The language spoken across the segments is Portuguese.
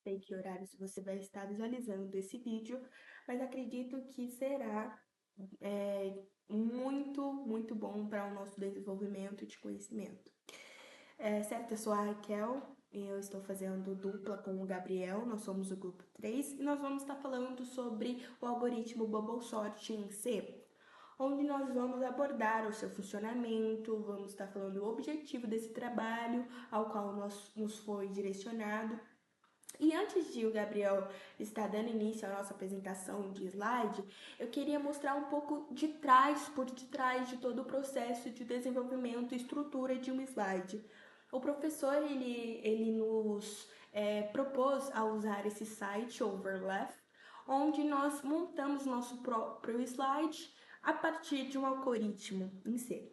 sei que horários você vai estar visualizando esse vídeo, mas acredito que será muito bom para o nosso desenvolvimento de conhecimento. Certo, eu sou a Raquel e eu estou fazendo dupla com o Gabriel, nós somos o grupo 3 e nós vamos estar falando sobre o algoritmo Bubble Sort em C, onde nós vamos abordar o seu funcionamento, vamos estar falando o objetivo desse trabalho ao qual nos foi direcionado. E antes de o Gabriel estar dando início à nossa apresentação de slide, eu queria mostrar um pouco por detrás de todo o processo de desenvolvimento e estrutura de um slide. O professor, ele nos propôs a usar esse site Overlap, onde nós montamos nosso próprio slide a partir de um algoritmo em C.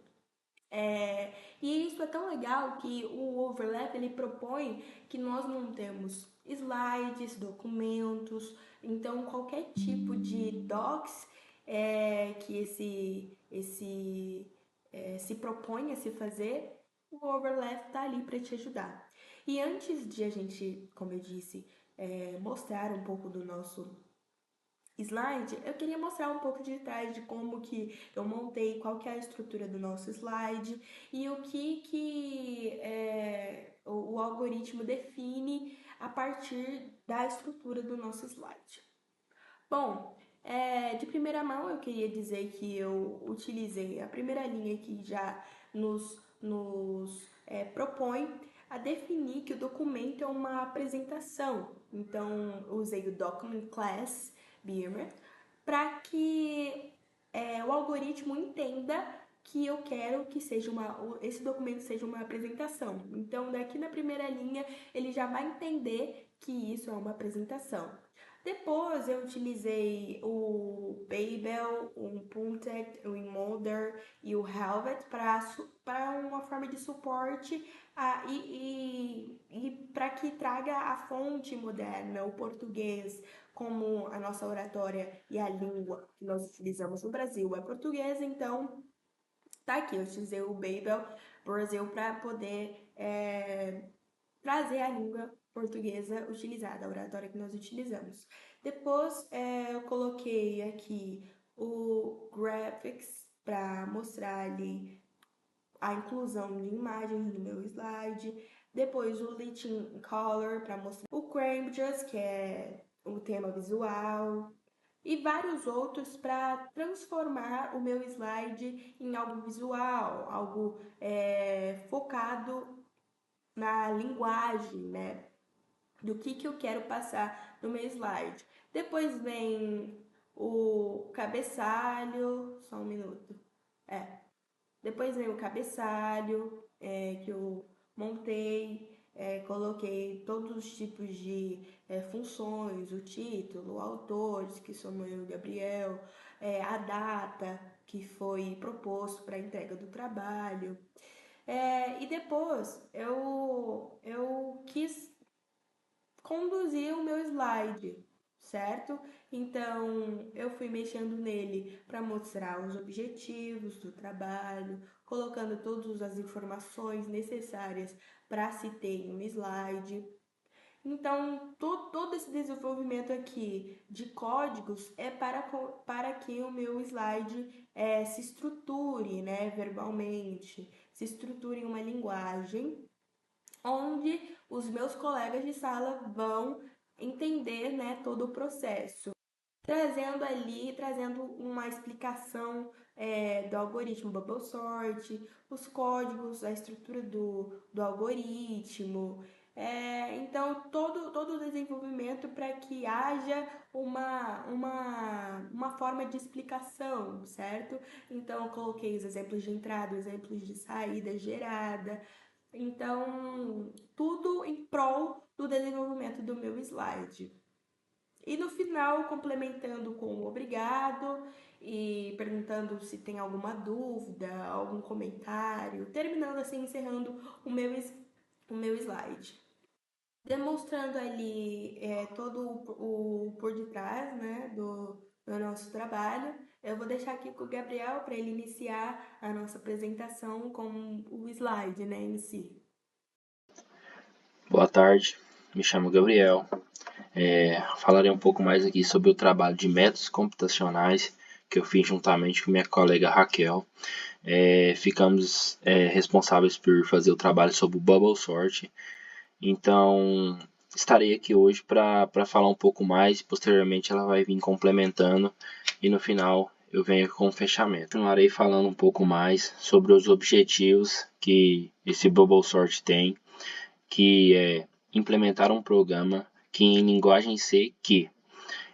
E isso é tão legal que o Overlap ele propõe que nós montemos slides, documentos, então qualquer tipo de docs que se propõe a se fazer, o Overlap está ali para te ajudar. E antes de a gente, como eu disse, mostrar um pouco do nosso slide, eu queria mostrar um pouco de detalhes de como que eu montei, qual que é a estrutura do nosso slide e o que o algoritmo define a partir da estrutura do nosso slide. Bom, de primeira mão eu queria dizer que eu utilizei a primeira linha que já nos propõe a definir que o documento é uma apresentação. Então, eu usei o Document Class Beamer para que o algoritmo entenda que eu quero que esse documento seja uma apresentação. Então, daqui na primeira linha, ele já vai entender que isso é uma apresentação. Depois eu utilizei o Babel, o Puntet, o Emolder e o Helvet para uma forma de suporte e para que traga a fonte moderna, o português, como a nossa oratória e a língua que nós utilizamos no Brasil é português, então tá aqui, eu utilizei o Babel Brasil para poder trazer a língua portuguesa utilizada, a oratória que nós utilizamos. Depois eu coloquei aqui o Graphics para mostrar ali a inclusão de imagens no meu slide. Depois o Lighting Color para mostrar o Cambridge, que é o tema visual. E vários outros para transformar o meu slide em algo visual, algo focado na linguagem, né? Do que eu quero passar no meu slide. Depois vem o cabeçalho, só um minuto. Depois vem o cabeçalho que eu montei, coloquei todos os tipos de funções, o título, o autor, que somos eu e o Gabriel, a data que foi proposto para a entrega do trabalho. E depois eu quis conduzir o meu slide, certo? Então eu fui mexendo nele para mostrar os objetivos do trabalho, colocando todas as informações necessárias para se ter em um slide. Então, todo esse desenvolvimento aqui de códigos é para que o meu slide se estruture, né, verbalmente, se estruture em uma linguagem onde os meus colegas de sala vão entender, né, todo o processo. Trazendo uma explicação do algoritmo Bubble Sort, os códigos, a estrutura do algoritmo. Então, todo o desenvolvimento para que haja uma forma de explicação, certo? Então, eu coloquei os exemplos de entrada, os exemplos de saída gerada. Então, tudo em prol do desenvolvimento do meu slide. E no final, complementando com o obrigado e perguntando se tem alguma dúvida, algum comentário, terminando assim, encerrando o meu slide. Demonstrando ali todo o por detrás, né, do nosso trabalho. Eu vou deixar aqui com o Gabriel para ele iniciar a nossa apresentação com o slide, né, em si. Boa tarde. me chamo Gabriel. Falarei um pouco mais aqui sobre o trabalho de métodos computacionais que eu fiz juntamente com minha colega Raquel. Ficamos responsáveis por fazer o trabalho sobre o Bubble Sort. Então, estarei aqui hoje para falar um pouco mais. Posteriormente, ela vai vir complementando e no final eu venho com o fechamento. Continuarei falando um pouco mais sobre os objetivos que esse Bubble Sort tem, que é implementar um programa que em linguagem C que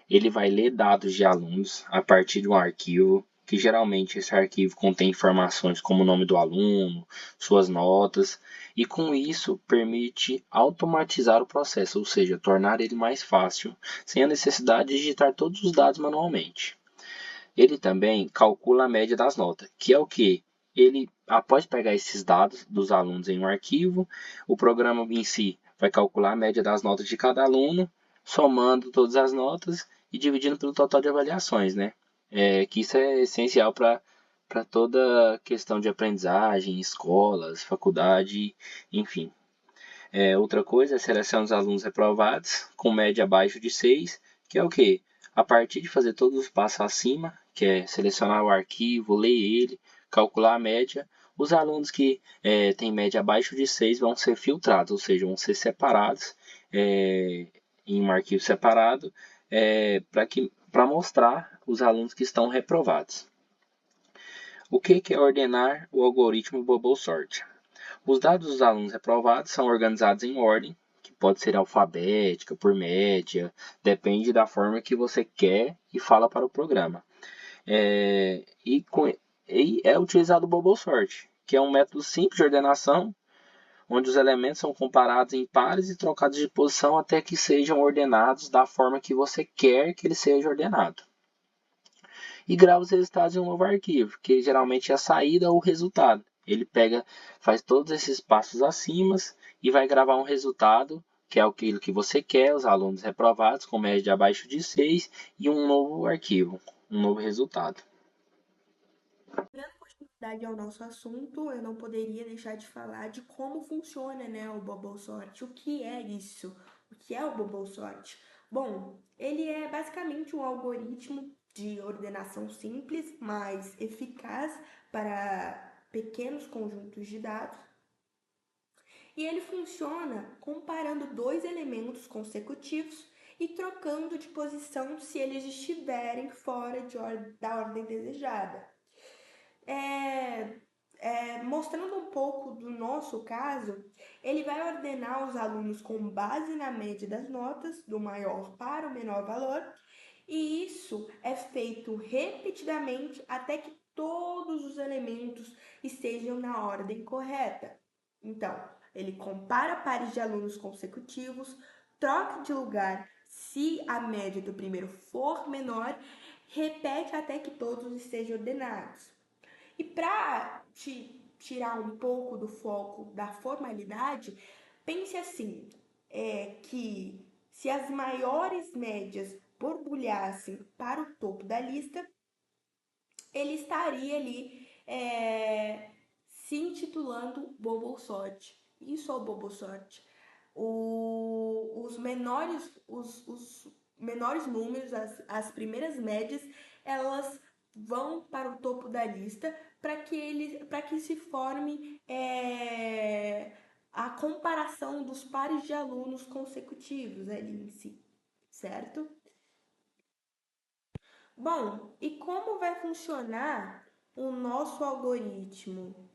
ele vai ler dados de alunos a partir de um arquivo, que geralmente esse arquivo contém informações como o nome do aluno, suas notas, e com isso permite automatizar o processo, ou seja, tornar ele mais fácil, sem a necessidade de digitar todos os dados manualmente. Ele também calcula a média das notas, que é o que? Ele, após pegar esses dados dos alunos em um arquivo, o programa em si vai calcular a média das notas de cada aluno, somando todas as notas e dividindo pelo total de avaliações, né? Que isso é essencial para toda questão de aprendizagem, escolas, faculdade, enfim. Outra coisa é selecionar os alunos reprovados com média abaixo de 6, que é o quê? A partir de fazer todos os passos acima, que é selecionar o arquivo, ler ele, calcular a média, os alunos que têm média abaixo de 6 vão ser filtrados, ou seja, vão ser separados em um arquivo separado para mostrar os alunos que estão reprovados. O que é ordenar o algoritmo Bubble Sort? Os dados dos alunos reprovados são organizados em ordem, que pode ser alfabética, por média, depende da forma que você quer e fala para o programa. E é utilizado o Bubble Sort, que é um método simples de ordenação, onde os elementos são comparados em pares e trocados de posição até que sejam ordenados da forma que você quer que ele seja ordenado. E grava os resultados em um novo arquivo, que geralmente é a saída ou o resultado. Ele faz todos esses passos acima e vai gravar um resultado, que é aquilo que você quer, os alunos reprovados com média abaixo de 6 e um novo arquivo, um novo resultado. Dando continuidade ao nosso assunto, eu não poderia deixar de falar de como funciona, né, o Bubble Sort. O que é isso? O que é o Bubble Sort? Bom, ele é basicamente um algoritmo de ordenação simples, mas eficaz para pequenos conjuntos de dados. E ele funciona comparando dois elementos consecutivos e trocando de posição se eles estiverem fora da ordem desejada. Mostrando um pouco do nosso caso, ele vai ordenar os alunos com base na média das notas, do maior para o menor valor, e isso é feito repetidamente até que todos os elementos estejam na ordem correta. Então, ele compara pares de alunos consecutivos, troca de lugar se a média do primeiro for menor, repete até que todos estejam ordenados. E para te tirar um pouco do foco da formalidade, pense assim, que se as maiores médias borbulhassem para o topo da lista, ele estaria ali se intitulando Bubble Sort. Isso é o Bubble Sort. Os menores números, as primeiras médias, elas vão para o topo da lista para que se forme a comparação dos pares de alunos consecutivos ali em si, certo? Bom, e como vai funcionar o nosso algoritmo?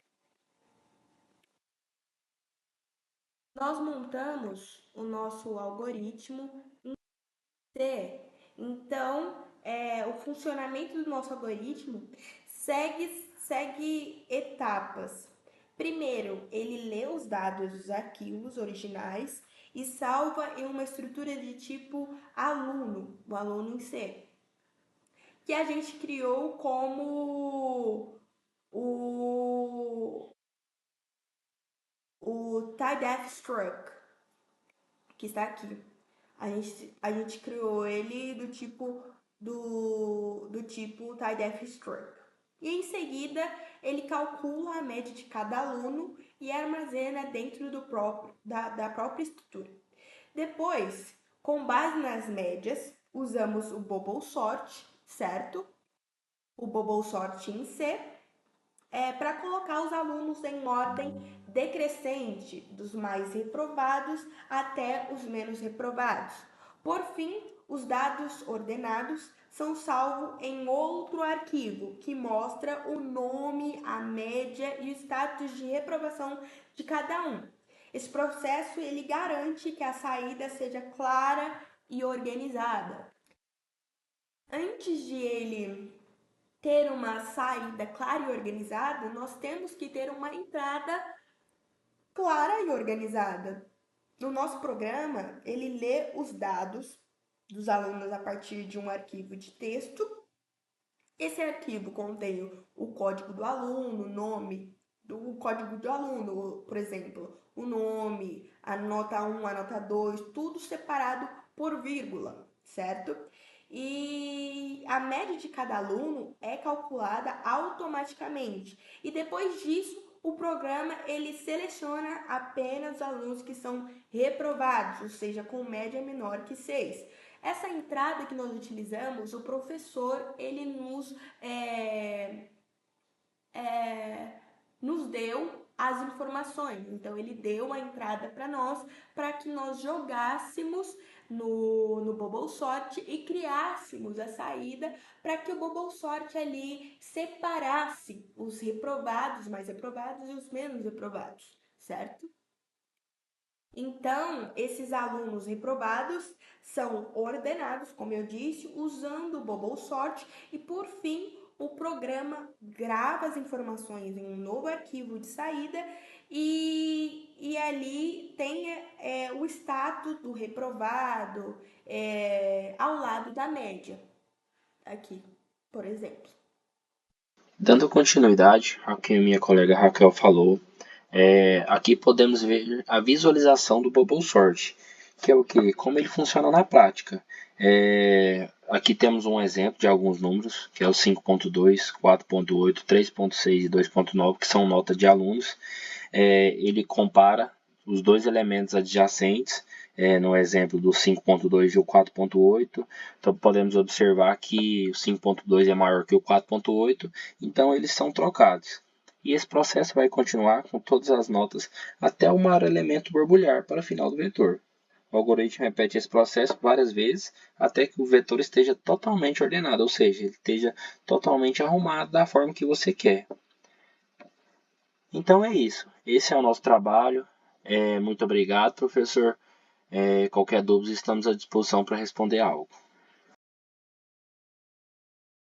Nós montamos o nosso algoritmo em C. Então, o funcionamento do nosso algoritmo segue etapas. Primeiro, ele lê os dados dos arquivos originais e salva em uma estrutura de tipo aluno, o aluno em C, que a gente criou como o, o TIDF Struct, que está aqui. A gente criou ele do tipo TIDF Struct. E em seguida, ele calcula a média de cada aluno e armazena dentro da própria estrutura. Depois, com base nas médias, usamos o Bubble Sort, certo? O Bubble Sort em C, para colocar os alunos em ordem decrescente, dos mais reprovados até os menos reprovados. Por fim, os dados ordenados são salvos em outro arquivo que mostra o nome, a média e o status de reprovação de cada um. Esse processo ele garante que a saída seja clara e organizada. Antes de ele ter uma saída clara e organizada, nós temos que ter uma entrada clara e organizada. No nosso programa, ele lê os dados dos alunos a partir de um arquivo de texto. Esse arquivo contém o código do aluno, o nome do código do aluno, por exemplo, o nome, a nota 1, a nota 2, tudo separado por vírgula, certo? E a média de cada aluno é calculada automaticamente. E depois disso, o programa ele seleciona apenas os alunos que são reprovados, ou seja, com média menor que 6. Essa entrada que nós utilizamos, o professor ele nos deu as informações. Então, ele deu a entrada para que nós jogássemos no Bubble Sort e criássemos a saída para que o Bubble Sort ali separasse os reprovados, mais reprovados e os menos reprovados, certo? Então, esses alunos reprovados são ordenados, como eu disse, usando o Bubble Sort e, por fim, o programa grava as informações em um novo arquivo de saída e ali tem o status do reprovado ao lado da média, aqui, por exemplo. Dando continuidade ao que minha colega Raquel falou, aqui podemos ver a visualização do Bubble Sort, que é o que? Como ele funciona na prática. Aqui temos um exemplo de alguns números, que é o 5.2, 4.8, 3.6 e 2.9, que são nota de alunos. Ele compara os dois elementos adjacentes, no exemplo do 5.2 e o 4.8. Então podemos observar que o 5.2 é maior que o 4.8, então eles são trocados. E esse processo vai continuar com todas as notas até o maior elemento borbulhar para o final do vetor. O algoritmo repete esse processo várias vezes até que o vetor esteja totalmente ordenado, ou seja, ele esteja totalmente arrumado da forma que você quer. Então é isso. Esse é o nosso trabalho. Muito obrigado, professor. Qualquer dúvida, estamos à disposição para responder algo.